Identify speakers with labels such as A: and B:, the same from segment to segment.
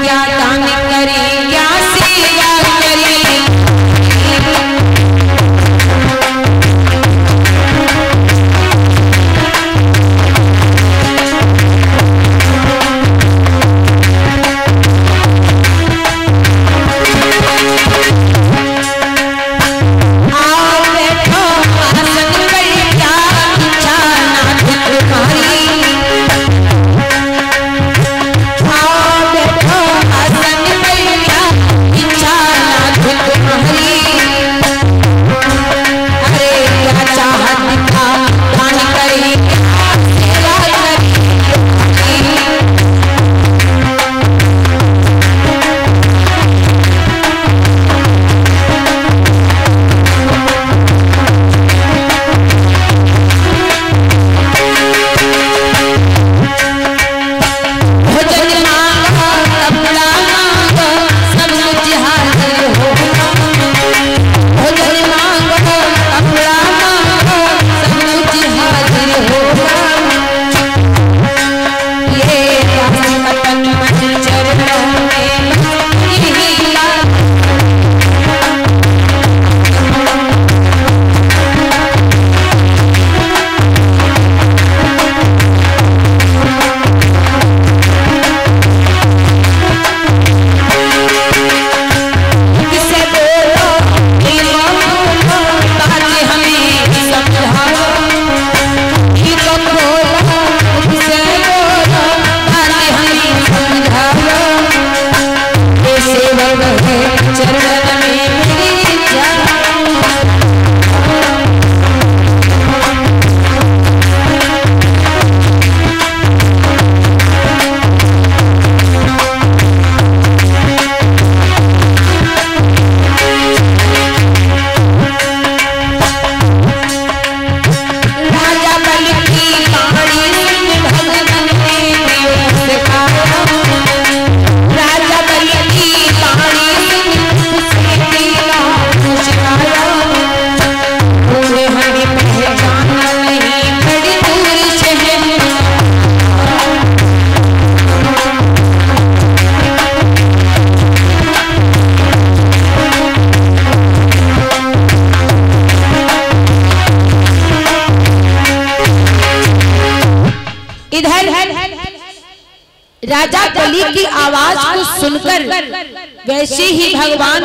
A: क्या दान करी, क्या सेवा करी। राजा बलि की आवाज को सुनकर वैसे ही भगवान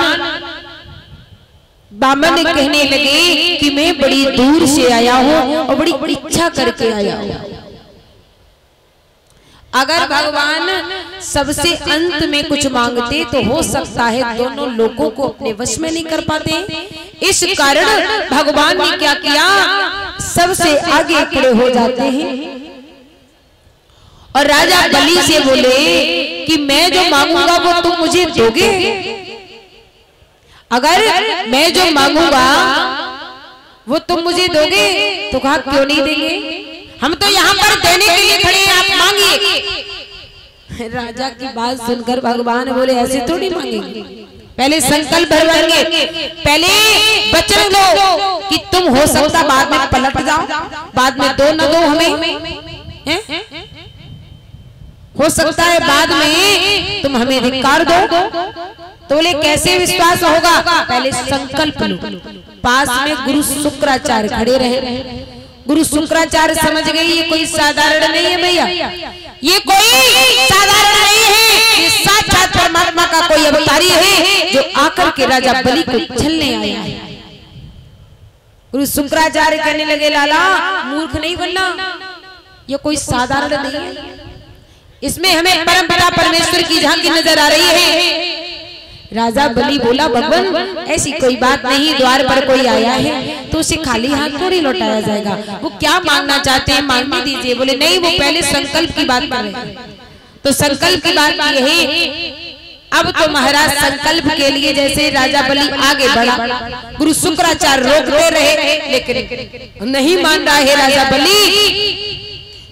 A: बामन ने कहने लगे कि मैं बड़ी दूर से आया हूं और बड़ी इच्छा करके आया हूं। अगर भगवान सबसे अंत में कुछ मांगते तो हो सकता है दोनों लोगों को अपने वश में नहीं कर पाते। इस कारण भगवान ने क्या किया, सबसे आगे खड़े हो जाते हैं और राजा बलि से बोले कि मैं जो मांगूंगा वो तुम मुझे दोगे? अगर मैं जो मांगूंगा वो तुम मुझे दोगे? तो कहा क्यों नहीं देंगे, हम तो यहाँ पर देने के लिए खड़े हैं, आप मांगिए। राजा की बात सुनकर भगवान बोले ऐसे थोड़ी मांगेंगे, पहले संकल्प भरवाएंगे, पहले वचन दो कि तुम हो सकता बाद में पलट जाओ, बाद में दो न दो हमें, हो सकता है बाद में तुम हमें धिक्कार दो। तो बोले कैसे विश्वास होगा, पहले संकल्प लो। पास में गुरु शुक्राचार्य खड़े रहे। गुरु शुक्राचार्य समझ गए ये कोई साधारण नहीं है भैया, ये कोई साधारण नहीं है, ये साक्षात परमात्मा का कोई अवतारी है जो आकर के राजा बलि को छलने आया है। गुरु शुक्राचार्य कहने लगे लाला मूर्ख नहीं बनना, ये कोई साधारण नहीं है, इसमें हमें परमपिता परमेश्वर की झांकी नजर आ रही है। राजा बलि बोला भगवान ऐसी कोई बात नहीं, द्वार पर कोई आया है तो उसे खाली हाथ थोड़ी लौटाया जाएगा, वो क्या मांगना चाहते हैं मांगने दीजिए। बोले नहीं, वो पहले संकल्प की बात कर रहे हैं। तो संकल्प की बात ये है, अब तो महाराज संकल्प के लिए जैसे राजा बलि आगे बढ़ा, गुरु शुक्राचार्य रोकते रहे लेकिन नहीं मान रहा है राजा बलि।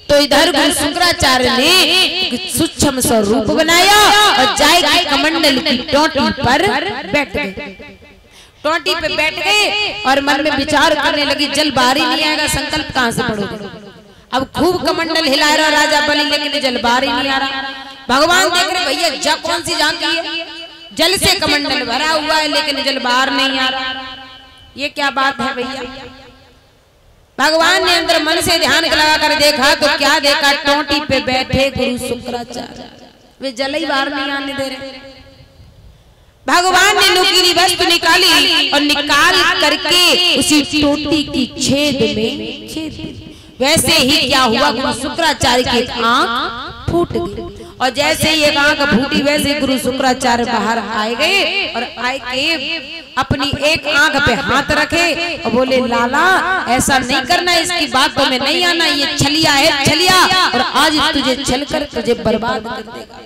A: तो इधर गुरु शुक्राचार्य ने सूक्ष्म स्वरूप बनाया और जाय की कमंडल की टोटी पर बैठ गए। टोटी पे बैठ गए और मन में विचार करने लगी, जल बाहर ही नहीं आएगा, संकल्प कहां से पढ़ोगे। अब खूब कमंडल हिला रहा राजा बलि, लेकिन जल बाहर ही नहीं आ रहा। भगवान देख रहे भैया जब कौन सी जानती है, जल से कमंडल भरा हुआ है लेकिन जल बाहर नहीं आ रहा। ये क्या बात है भैया। भगवान ने अंदर मन से ध्यान लगा कर देखा तो क्या देखा, टोंटी पे बैठे गुरु शुक्राचार्य, वे जल ही बाहर नहीं आने दे रहे। भगवान ने नुकीली वस्तु निकाली और निकाल करके उसी टोटी की छेद में छेद। वैसे ही क्या हुआ, गुरु शुक्राचार्य की आंख फूट गई और जैसे ही एक आंख फूटी वैसे गुरु शुक्राचार्य बाहर आए गए और आए के अपनी एक आंख पे हाथ रखे और बोले लाला ऐसा नहीं करना, इसकी बातों में नहीं आना, ये छलिया है छलिया और आज तुझे छलकर तुझे बर्बाद कर देगा।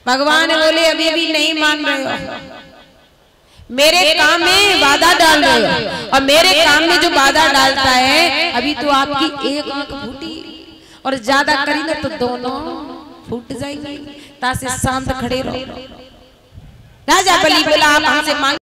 A: भगवान बोले अभी भी नहीं मान रहे हो, मेरे काम में बाधा डाल रहे हो और मेरे काम में जो बाधा डालता है, अभी तो आपकी एक आंख फूटी और ज्यादा करी ना तो दोनों फूट जाएगी, तासे शांत खड़े रहो। राजा बलि बोला आप हमसे मांग